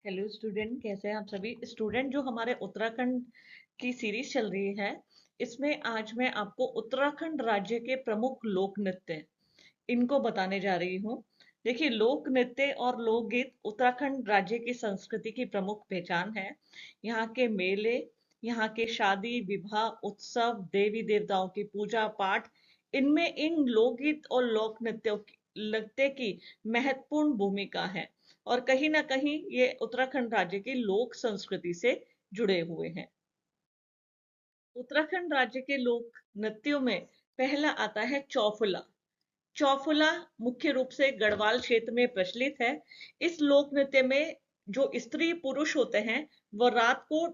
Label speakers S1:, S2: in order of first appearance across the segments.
S1: Hello student, कैसे हैं आप सभी स्टूडेंट। जो हमारे उत्तराखंड की सीरीज चल रही है, इसमें आज मैं आपको उत्तराखंड राज्य के प्रमुख लोक नृत्य इनको बताने जा रही हूँ। देखिए, लोक नृत्य और लोकगीत उत्तराखंड राज्य की संस्कृति की प्रमुख पहचान है। यहाँ के मेले, यहाँ के शादी विवाह उत्सव, देवी देवताओं की पूजा पाठ, इनमें इन लोकगीत और लोक नृत्य की महत्वपूर्ण भूमिका है। और कहीं ना कहीं ये उत्तराखंड राज्य की लोक संस्कृति से जुड़े हुए हैं। उत्तराखंड राज्य के लोक नृत्यों में पहला आता है चौफुला। चौफुला मुख्य रूप से गढ़वाल क्षेत्र में प्रचलित है। इस लोक नृत्य में जो स्त्री पुरुष होते हैं, वो रात को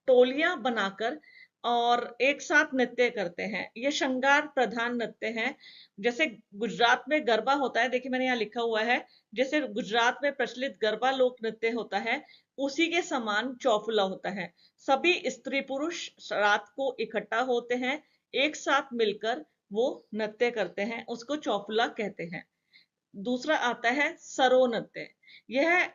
S1: टोलियां बनाकर और एक साथ नृत्य करते हैं। ये श्रृंगार प्रधान नृत्य है। जैसे गुजरात में गरबा होता है, देखिए मैंने यहाँ लिखा हुआ है, जैसे गुजरात में प्रचलित गरबा लोक नृत्य होता है, उसी के समान चौफुला होता है। सभी स्त्री पुरुष रात को इकट्ठा होते हैं, एक साथ मिलकर वो नृत्य करते हैं, उसको चौफुला कहते हैं। दूसरा आता है सरो नृत्य। यह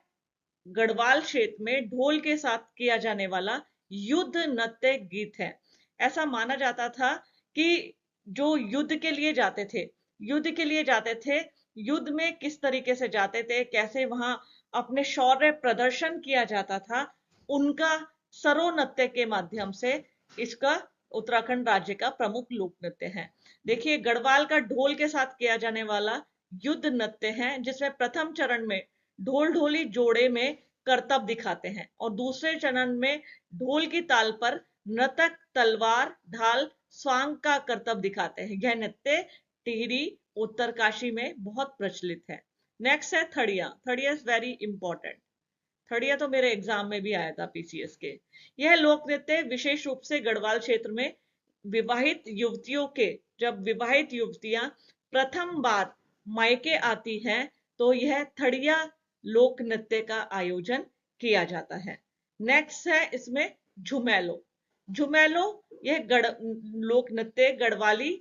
S1: गढ़वाल क्षेत्र में ढोल के साथ किया जाने वाला युद्ध नृत्य गीत है। ऐसा माना जाता था कि जो युद्ध के लिए जाते थे, युद्ध के लिए जाते थे, युद्ध में किस तरीके से जाते थे, कैसे वहां अपने शौर्य प्रदर्शन किया जाता था, उनका सरो नृत्य के माध्यम से इसका उत्तराखंड राज्य का प्रमुख लोक नृत्य है। देखिए, गढ़वाल का ढोल के साथ किया जाने वाला युद्ध नृत्य है, जिसमें प्रथम चरण में ढोल ढोली जोड़े में करतब दिखाते हैं और दूसरे चरण में ढोल की ताल पर नर्तक तलवार ढाल स्वांग का करतब दिखाते हैं। यह नृत्य टिहरी उत्तरकाशी में बहुत प्रचलित है। नेक्स्ट है थड़िया। थड़िया इज वेरी इंपॉर्टेंट। थड़िया तो मेरे एग्जाम में भी आया था पीसीएस के। यह लोक नृत्य विशेष रूप से गढ़वाल क्षेत्र में विवाहित युवतियों के, जब विवाहित युवतियां प्रथम बार मायके आती हैं, तो यह थड़िया लोक नृत्य का आयोजन किया जाता है। नेक्स्ट है इसमें झुमेलो। झुमेलो यह लोक नृत्य गढ़वाली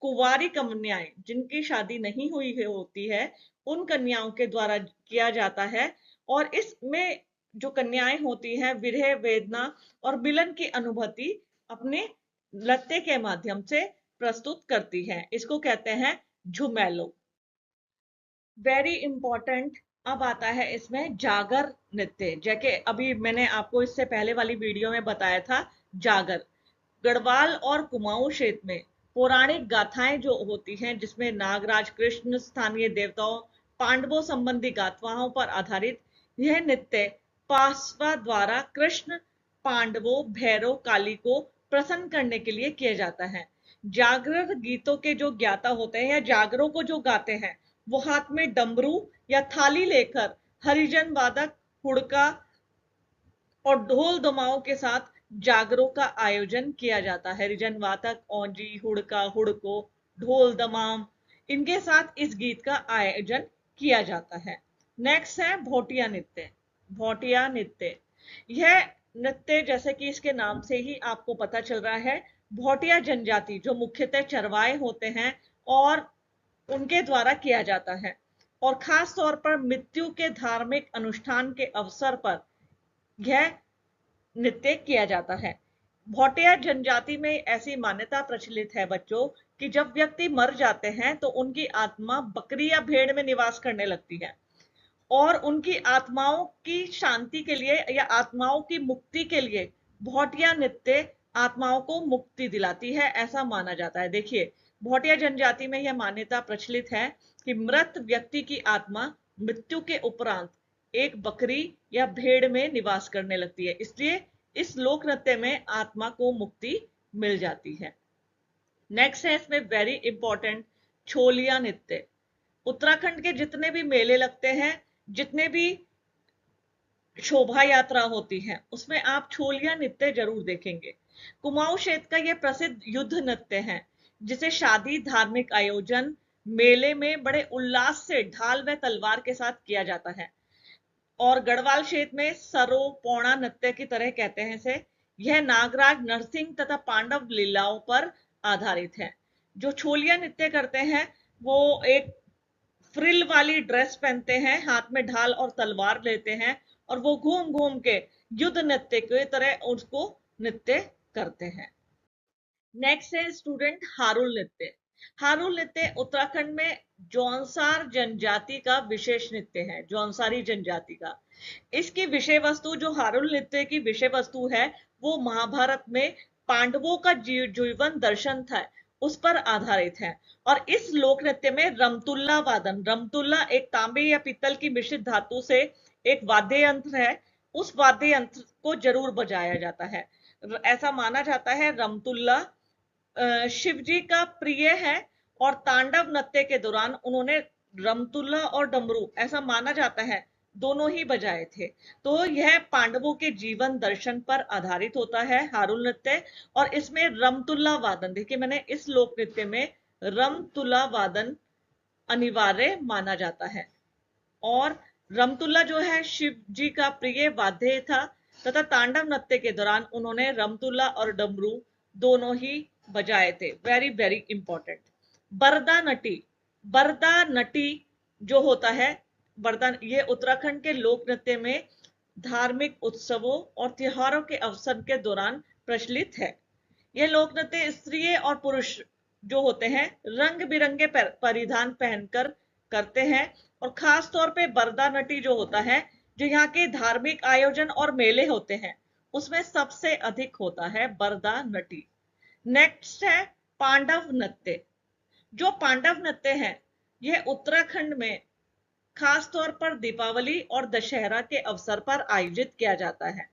S1: कुंवारी कन्याएं, जिनकी शादी नहीं हुई होती है, उन कन्याओं के द्वारा किया जाता है। और इसमें जो कन्याएं होती हैं, विरह वेदना और मिलन की अनुभूति अपने नृत्य के माध्यम से प्रस्तुत करती है। इसको कहते हैं झुमेलो। Very important. अब आता है इसमें जागर नृत्य। जैसे अभी मैंने आपको इससे पहले वाली वीडियो में बताया था, जागर गढ़वाल और कुमाऊं क्षेत्र में पौराणिक गाथाएं जो होती हैं, जिसमें नागराज, कृष्ण, स्थानीय देवताओं, पांडवों संबंधी गाथाओं पर आधारित यह नृत्य पार्श्वा द्वारा कृष्ण, पांडवों, भैरव, काली को प्रसन्न करने के लिए किया जाता है। जागरण गीतों के जो ज्ञाता होते हैं या जागरों को जो गाते हैं, वो हाथ में डमरू या थाली लेकर हरिजन वादक, हुड़का और ढोल दमाओं के साथ जागरों का आयोजन किया जाता है। हरिजन वादक, औंजी, हुड़का, हुड़को, ढोल दमाम, इनके साथ इस गीत का आयोजन किया जाता है। नेक्स्ट है भोटिया नृत्य। भोटिया नृत्य, यह नृत्य जैसे कि इसके नाम से ही आपको पता चल रहा है, भोटिया जनजाति जो मुख्यतः चरवाहे होते हैं और उनके द्वारा किया जाता है। और खास तौर पर मृत्यु के धार्मिक अनुष्ठान के अवसर पर यह नृत्य किया जाता है। भोटिया जनजाति में ऐसी मान्यता प्रचलित है बच्चों, कि जब व्यक्ति मर जाते हैं तो उनकी आत्मा बकरी या भेड़ में निवास करने लगती है और उनकी आत्माओं की शांति के लिए या आत्माओं की मुक्ति के लिए भोटिया नृत्य आत्माओं को मुक्ति दिलाती है, ऐसा माना जाता है। देखिए, भोटिया जनजाति में यह मान्यता प्रचलित है कि मृत व्यक्ति की आत्मा मृत्यु के उपरांत एक बकरी या भेड़ में निवास करने लगती है, इसलिए इस लोक नृत्य में आत्मा को मुक्ति मिल जाती है। नेक्स्ट है इसमें वेरी इंपॉर्टेंट छोलिया नृत्य। उत्तराखंड के जितने भी मेले लगते हैं, जितने भी शोभा यात्रा होती है, उसमें आप छोलिया नृत्य जरूर देखेंगे। कुमाऊं क्षेत्र का यह प्रसिद्ध युद्ध नृत्य है, जिसे शादी, धार्मिक आयोजन, मेले में बड़े उल्लास से ढाल व तलवार के साथ किया जाता है। और गढ़वाल क्षेत्र में सरो पौड़ा नृत्य की तरह कहते हैं इसे। यह नागराज, नरसिंह तथा पांडव लीलाओं पर आधारित है। जो छोलिया नृत्य करते हैं, वो एक फ्रिल वाली ड्रेस पहनते हैं, हाथ में ढाल और तलवार लेते हैं और वो घूम घूम के युद्ध नृत्य की तरह उसको नृत्य करते हैं। नेक्स्ट है स्टूडेंट हारुल नृत्य। हारुल नृत्य उत्तराखंड में जौनसार जनजाति का विशेष नृत्य है, जौनसारी जनजाति का। इसकी विषय वस्तु, जो हारुल नृत्य की विषय वस्तु है, वो महाभारत में पांडवों का जीवन दर्शन था, उस पर आधारित है। और इस लोक नृत्य में रमतुल्ला वादन, रमतुल्ला एक तांबे या पीतल की मिश्रित धातु से एक वाद्य यंत्र है, उस वाद्य यंत्र को जरूर बजाया जाता है। ऐसा माना जाता है रमतुल्ला शिव जी का प्रिय है, और तांडव नृत्य के दौरान उन्होंने रमतुल्ला और डमरू, ऐसा माना जाता है, दोनों ही बजाए थे। तो यह पांडवों के जीवन दर्शन पर आधारित होता है हारुल नृत्य। और इसमें रमतुल्ला वादन, देखिए मैंने इस लोक नृत्य में रमतुल्ला वादन अनिवार्य माना जाता है। और रमतुल्ला जो है शिव जी का प्रिय वाद्य था, तथा तांडव नृत्य के दौरान उन्होंने रमतुल्ला और डमरू दोनों ही बजाए थे। Very very important. बरदा नटी, बरदा नटी जो होता है, बरदा, ये उत्तराखंड के लोक नृत्य में धार्मिक उत्सवों और त्योहारों के अवसर के दौरान प्रचलित है। यह लोक नृत्य स्त्री और पुरुष जो होते हैं रंग बिरंगे परिधान पहनकर करते हैं। और खास तौर पे बरदा नटी जो होता है, जो यहाँ के धार्मिक आयोजन और मेले होते हैं, उसमें सबसे अधिक होता है बरदा नटी। नेक्स्ट है पांडव नृत्य। जो पांडव नृत्य है, यह उत्तराखंड में खास तौर पर दीपावली और दशहरा के अवसर पर आयोजित किया जाता है।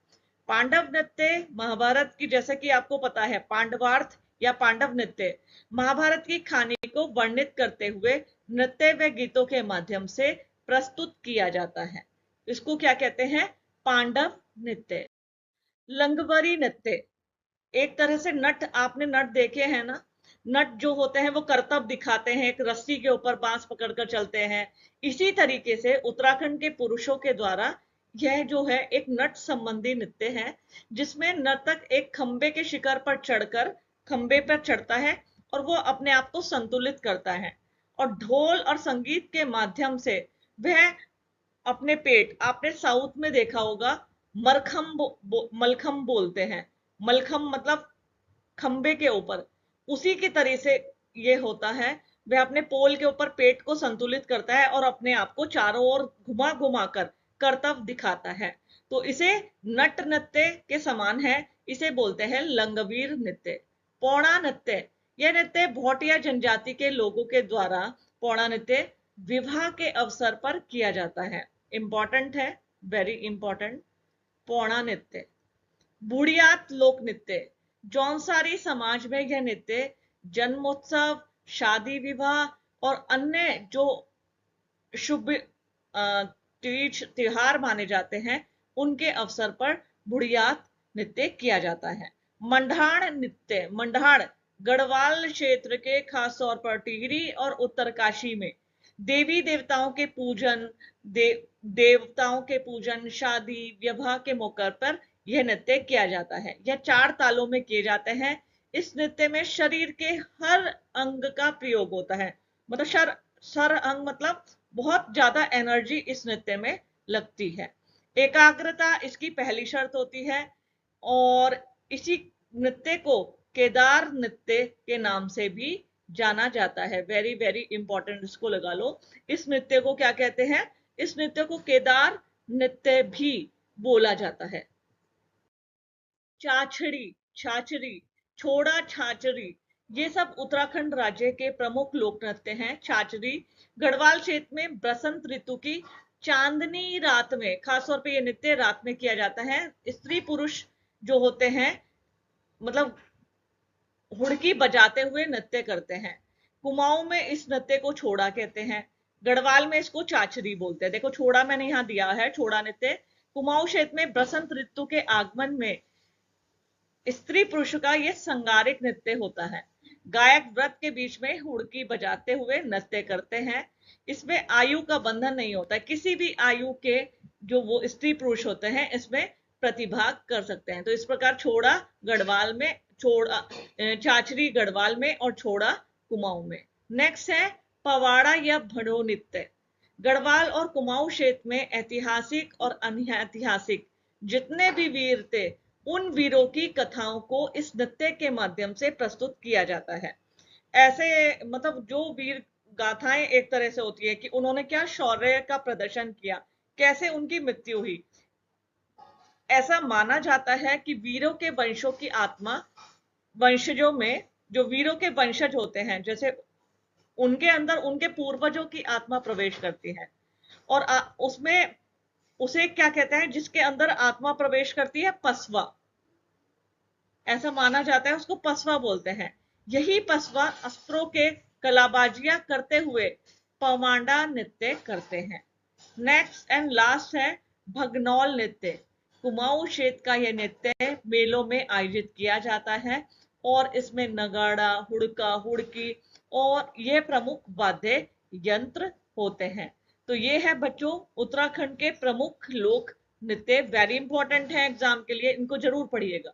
S1: पांडव नृत्य महाभारत की, जैसे कि आपको पता है, पांडवार्थ या पांडव नृत्य महाभारत की कहानी को वर्णित करते हुए नृत्य व गीतों के माध्यम से प्रस्तुत किया जाता है। इसको क्या कहते हैं? पांडव नृत्य। लंगवरी नृत्य, एक तरह से नट, आपने नट देखे हैं ना, नट जो होते हैं वो करतब दिखाते हैं, एक रस्सी के ऊपर बांस पकड़कर चलते हैं। इसी तरीके से उत्तराखंड के पुरुषों के द्वारा यह जो है एक नट संबंधी नृत्य है, जिसमें नर्तक एक खंबे के शिखर पर चढ़कर खंबे पर चढ़ता है और वो अपने आप को संतुलित करता है, और ढोल और संगीत के माध्यम से वह अपने पेट, आपने साउथ में देखा होगा मलखम बोलते हैं, मलखम मतलब खंबे के ऊपर, उसी की तरह से ये होता है। वह अपने पोल के ऊपर पेट को संतुलित करता है और अपने आप को चारों ओर घुमा घुमा कर करतब दिखाता है। तो इसे नट नृत्य के समान है, इसे बोलते हैं लंगवीर नृत्य। पौड़ा नृत्य, यह नृत्य भोटिया जनजाति के लोगों के द्वारा पौड़ा नृत्य विवाह के अवसर पर किया जाता है। इंपॉर्टेंट है, वेरी इंपॉर्टेंट। पौड़ा नृत्य। बुढ़ियात लोक नृत्य, जौनसारी समाज में यह नृत्य जन्मोत्सव, शादी विवाह और अन्य जो शुभ तीज त्योहार माने जाते हैं, उनके अवसर पर बुढ़ियात नृत्य किया जाता है। मंडाण नृत्य, मंडाण गढ़वाल क्षेत्र के खास तौर पर टिहरी और उत्तरकाशी में देवी देवताओं के पूजन, देवताओं के पूजन, शादी विवाह के मौके पर यह नृत्य किया जाता है। यह 4 तालों में किए जाते हैं। इस नृत्य में शरीर के हर अंग का प्रयोग होता है, मतलब सर अंग, मतलब बहुत ज्यादा एनर्जी इस नृत्य में लगती है। एकाग्रता इसकी पहली शर्त होती है, और इसी नृत्य को केदार नृत्य के नाम से भी जाना जाता है। वेरी वेरी इंपॉर्टेंट, इसको लगा लो। इस नृत्य को क्या कहते हैं? इस नृत्य को केदार नृत्य भी बोला जाता है। चाछड़ी, छाछरी, छोड़ा छाछरी, ये सब उत्तराखंड राज्य के प्रमुख लोक नृत्य हैं। छाछरी गढ़वाल क्षेत्र में बसंत ऋतु की चांदनी रात में, खासतौर पे ये नृत्य रात में किया जाता है। स्त्री पुरुष जो होते हैं, मतलब हुड़की बजाते हुए नृत्य करते हैं। कुमाऊं में इस नृत्य को छोड़ा कहते हैं, गढ़वाल में इसको चाचरी बोलते हैं। देखो छोड़ा मैंने यहां दिया है, छोड़ा नृत्य। कुमाऊं क्षेत्र में बसंत ऋतु के आगमन में स्त्री पुरुष का यह संगारिक नृत्य होता है। गायक व्रत के बीच में हुड़की बजाते हुए नृत्य करते हैं। इसमें आयु का बंधन नहीं होता, किसी भी आयु के जो वो स्त्री पुरुष होते हैं इसमें प्रतिभाग कर सकते हैं। तो इस प्रकार छोड़ा गढ़वाल में, छोड़ा चाचरी गढ़वाल में और छोड़ा कुमाऊं में। नेक्स्ट है पवाड़ा या भड़ो नृत्य। गढ़वाल और कुमाऊं क्षेत्र में ऐतिहासिक और अनऐतिहासिक जितने भी वीर थे, उन वीरों की कथाओं को इस नृत्य के माध्यम से प्रस्तुत किया जाता है। ऐसे मतलब जो वीर गाथाएं एक तरह से होती है कि उन्होंने क्या शौर्य का प्रदर्शन किया, कैसे उनकी मृत्यु हुई। ऐसा माना जाता है कि वीरों के वंशों की आत्मा, वंशजों में जो वीरों के वंशज होते हैं, जैसे उनके अंदर उनके पूर्वजों की आत्मा प्रवेश करती है। और उसमें उसे क्या कहते हैं, जिसके अंदर आत्मा प्रवेश करती है, पसवा। ऐसा माना जाता है, उसको पसवा बोलते हैं। यही पसवा अस्त्रों के कलाबाजियां करते हुए पवांडा नृत्य करते हैं। नेक्स्ट एंड लास्ट है भगनौल नृत्य। कुमाऊं क्षेत्र का यह नृत्य मेलों में आयोजित किया जाता है और इसमें नगाड़ा, हुड़का, हुड़की और यह प्रमुख वाद्य यंत्र होते हैं। तो ये है बच्चों उत्तराखंड के प्रमुख लोक नृत्य। वेरी इंपॉर्टेंट है एग्जाम के लिए, इनको जरूर पढ़िएगा।